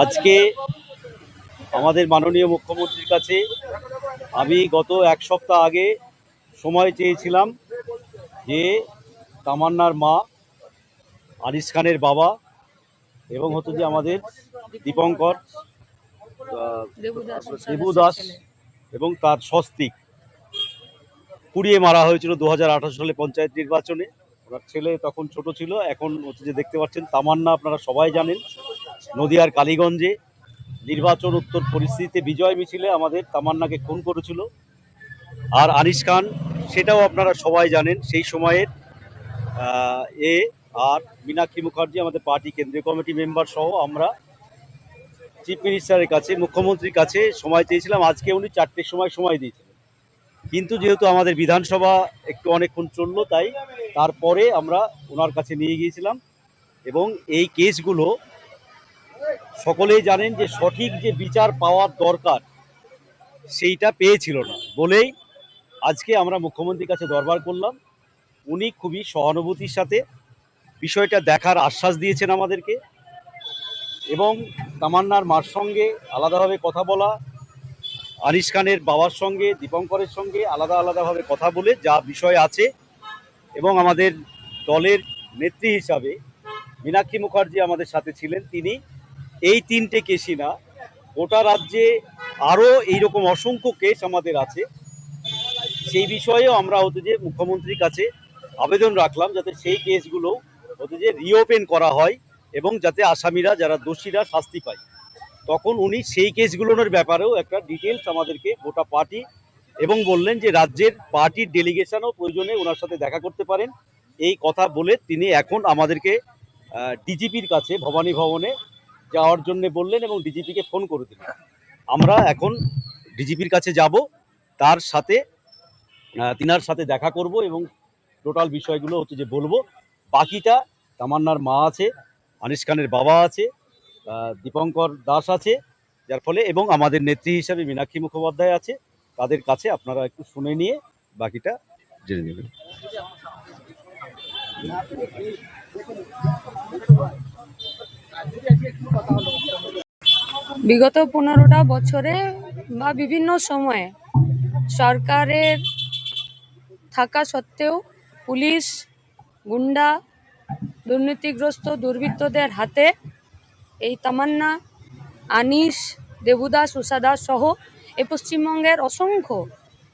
আজকে আমাদের মাননীয় মুখ্যমন্ত্রীর কাছে আমি গত এক সপ্তাহ আগে সময় চেয়েছিলাম যে তামান্নার মা, আনিস খানের বাবা এবং যে আমাদের দীপঙ্কর দেবু দাস এবং তার স্বস্তিক পুড়িয়ে মারা হয়েছিল 2018 সালে পঞ্চায়েত নির্বাচনে। ওনার ছেলে তখন ছোট ছিল। এখন যে দেখতে পাচ্ছেন তামান্না, আপনারা সবাই জানেন, নদিয়ার কালীগঞ্জে নির্বাচন উত্তর পরিস্থিতিতে বিজয় মিছিলে আমাদের তামান্নাকে খুন করেছিল। আর আনিস খান, সেটাও আপনারা সবাই জানেন, সেই সময়ের আর মীনাক্ষী মুখার্জি, আমাদের পার্টি কেন্দ্রীয় কমিটি মেম্বার সহ আমরা চিফ মিনিস্টারের কাছে, মুখ্যমন্ত্রীর কাছে সময় চেয়েছিলাম। আজকে উনি 4টের সময় দিয়েছিলেন, কিন্তু যেহেতু আমাদের বিধানসভা একটু অনেকক্ষণ চললো, তাই তারপরে আমরা ওনার কাছে নিয়ে গিয়েছিলাম। এবং এই কেসগুলো সকলেই জানেন যে সঠিক যে বিচার পাওয়ার দরকার সেইটা পেয়েছিল না বলেই আজকে আমরা মুখ্যমন্ত্রীর কাছে দরবার করলাম। উনি খুবই সহানুভূতির সাথে বিষয়টা দেখার আশ্বাস দিয়েছেন আমাদেরকে, এবং তামান্নার মার সঙ্গে আলাদাভাবে কথা বলা, আনিস খানের বাবার সঙ্গে, দীপঙ্করের সঙ্গে আলাদাভাবে কথা বলে যা বিষয় আছে, এবং আমাদের দলের নেত্রী হিসাবে মীনাক্ষী মুখার্জি আমাদের সাথে ছিলেন। তিনি এই 3টে কেসই না, গোটা রাজ্যে আরও এইরকম অসংখ্য কেস আমাদের আছে, সেই বিষয়েও আমরা যে মুখ্যমন্ত্রীর কাছে আবেদন রাখলাম যাতে সেই কেসগুলো যে রিওপেন করা হয় এবং যাতে আসামিরা, যারা দোষীরা, শাস্তি পায়। তখন উনি সেই কেসগুলোর ব্যাপারেও একটা ডিটেলস আমাদেরকে গোটা পার্টি, এবং বললেন যে রাজ্যের পার্টির ডেলিগেশনও প্রয়োজনে ওনার সাথে দেখা করতে পারেন। এই কথা বলে তিনি এখন আমাদেরকে ডিজিপির কাছে ভবানী ভবনে যাওয়ার জন্য বললেন এবং ডিজিপিকে ফোন করে দিলেন। আমরা এখন ডিজিপির কাছে যাব, তার সাথে তিনার সাথে দেখা করব এবং টোটাল বিষয়গুলো যে বলবো। বাকিটা তামান্নার মা আছে, আনিস খানের বাবা আছে, দীপঙ্কর দাস আছে, যার ফলে, এবং আমাদের নেত্রী হিসাবে মীনাক্ষী মুখোপাধ্যায় আছে। তাদের কাছে আপনারা একটু শুনে নিয়ে বাকিটা জেনে নেবেন। বিগত 15টা বছরে বা বিভিন্ন সময়ে সরকারের থাকা সত্ত্বেও পুলিশ, গুন্ডা, দুর্নীতিগ্রস্ত দুর্বৃত্তদের হাতে এই তামান্না, আনিস, দেবুদাস, উষাদাস সহ এই পশ্চিমবঙ্গের অসংখ্য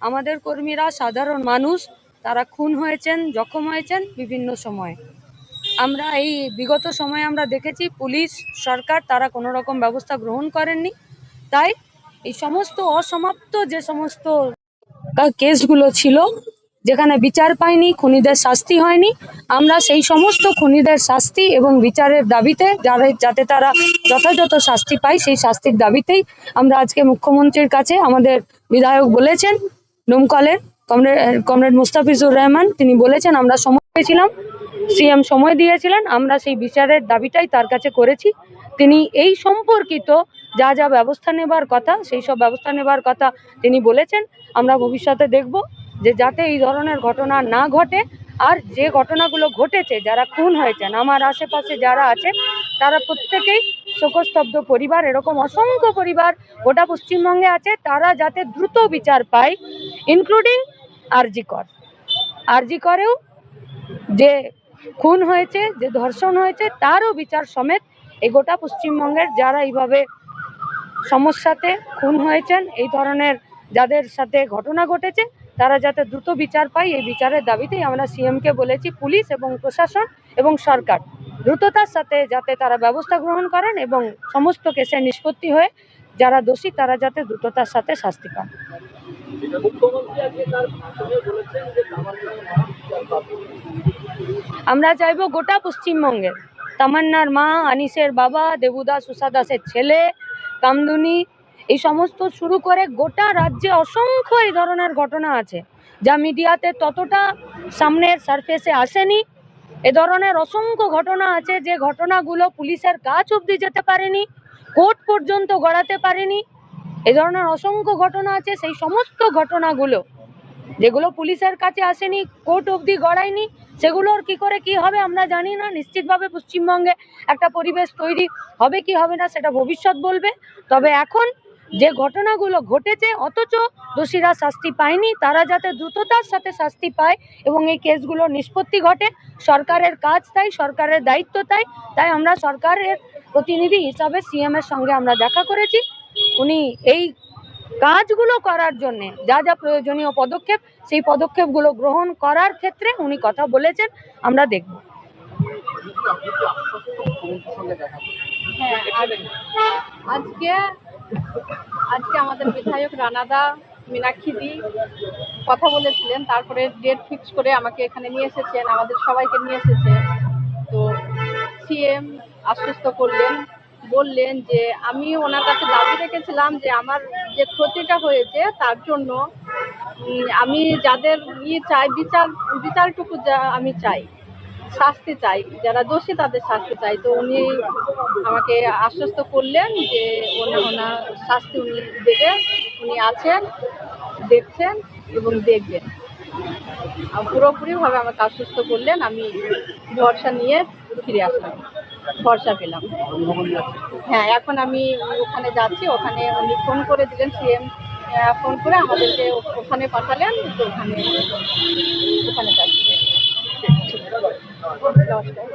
আমাদের কর্মীরা, সাধারণ মানুষ, তারা খুন হয়েছেন, জখম হয়েছেন বিভিন্ন সময়ে। আমরা এই বিগত সময়ে আমরা দেখেছি পুলিশ, সরকার তারা কোনো রকম ব্যবস্থা গ্রহণ করেননি। তাই এই সমস্ত অসমাপ্ত যে সমস্ত কেসগুলো ছিল, যেখানে বিচার পায়নি, খুনিদের শাস্তি হয়নি, আমরা সেই সমস্ত খুনিদের শাস্তি এবং বিচারের দাবিতে, যাতে তারা যথাযথ শাস্তি পায়, সেই শাস্তির দাবিতেই আমরা আজকে মুখ্যমন্ত্রীর কাছে, আমাদের বিধায়ক বলেছেন, ডোমকলের কমরেড মুস্তাফিজুর রহমান, তিনি বলেছেন আমরা সময় পেয়েছিলাম, সিএম সময় দিয়েছিলেন, আমরা সেই বিচারের দাবিটাই তার কাছে করেছি। তিনি এই সম্পর্কিত যা যা ব্যবস্থা নেবার কথা, সেই সব ব্যবস্থা নেবার কথা তিনি বলেছেন। আমরা ভবিষ্যতে দেখব যে যাতে এই ধরনের ঘটনা না ঘটে, আর যে ঘটনাগুলো ঘটেছে, যারা খুন হয়েছেন, আমার আশেপাশে যারা আছে তারা প্রত্যেকেই শোকস্তব্ধ পরিবার, এরকম অসংখ্য পরিবার গোটা পশ্চিমবঙ্গে আছে, তারা যাতে দ্রুত বিচার পায়, ইনক্লুডিং আরজি করেও যে খুন হয়েছে, যে ধর্ষণ হয়েছে, তারও বিচার সমেত এই গোটা পশ্চিমবঙ্গের যারা এইভাবে সমস্যাতে খুন হয়েছেন, এই ধরনের যাদের সাথে ঘটনা ঘটেছে, তারা যাতে দ্রুত বিচার পায়, এই বিচারের দাবিতেই আমরা সিএমকে বলেছি পুলিশ এবং প্রশাসন এবং সরকার দ্রুততার সাথে যাতে তারা ব্যবস্থা গ্রহণ করেন এবং সমস্ত কেসের নিষ্পত্তি হয়ে যারা দোষী তারা যাতে দ্রুততার সাথে শাস্তি পান। আমরা চাইবো গোটা পশ্চিমবঙ্গের তামান্নার মা, আনিসের বাবা, দেবুদাস, উষাদাসের ছেলে, কামদুনি, এই সমস্ত শুরু করে গোটা রাজ্যে অসংখ্য এই ধরনের ঘটনা আছে যা মিডিয়াতে ততটা সামনের সারফেসে আসেনি। এ ধরনের অসংখ্য ঘটনা আছে যে ঘটনাগুলো পুলিশের কাছ অবধি যেতে পারেনি, কোর্ট পর্যন্ত গড়াতে পারেনি। এ ধরনের অসংখ্য ঘটনা আছে, সেই সমস্ত ঘটনাগুলো যেগুলো পুলিশের কাছে আসেনি, কোর্ট অবধি গড়ায়নি, সেগুলোর কি করে কি হবে আমরা জানি না। নিশ্চিতভাবে পশ্চিমবঙ্গে একটা পরিবেশ তৈরি হবে কি হবে না সেটা ভবিষ্যৎ বলবে। তবে এখন যে ঘটনাগুলো ঘটেছে অথচ দোষীরা শাস্তি পায়নি, তারা যাতে দ্রুততার সাথে শাস্তি পায় এবং এই কেসগুলোর নিষ্পত্তি ঘটে, সরকারের কাজ তাই, সরকারের দায়িত্ব তাই। তাই আমরা সরকারের প্রতিনিধি হিসাবে সিএম এর সঙ্গে আমরা দেখা করেছি। উনি এই কাজগুলো করার জন্যে যা যা প্রয়োজনীয় পদক্ষেপ, সেই পদক্ষেপগুলো গ্রহণ করার ক্ষেত্রে উনি কথা বলেছেন, আমরা দেখব। হ্যাঁ, আজকে আজকে আমাদের বিধায়ক রানাদা, মীনাক্ষীদি কথা বলেছিলেন, তারপরে ডেট ফিক্স করে আমাকে এখানে নিয়ে এসেছেন, আমাদের সবাইকে নিয়ে এসেছে। তো সিএম আশ্বস্ত করলেন, বললেন যে আমি ওনার কাছে দাবি রেখেছিলাম যে আমার যে ক্ষতিটা হয়েছে তার জন্য আমি যাদের চাই, বিচারটুকু যা আমি চাই, শাস্তি চাই, যারা দোষী তাদের শাস্তি চাই। তো উনি আমাকে আশ্বস্ত করলেন যে ওনার শাস্তি উনি দেবেন, উনি আছেন, দেখছেন এবং দেখবেন। পুরোপুরিভাবে আমাকে আশ্বস্ত করলেন। আমি ভরসা নিয়ে ফিরে আসলাম, ভরসা পেলাম। হ্যাঁ, এখন আমি ওখানে যাচ্ছি। ওখানে উনি ফোন করে দিলেন, সিএম ফোন করে আমাদেরকে ওখানে পাঠালেন। তো ওখানে যাচ্ছি। নমস্কার।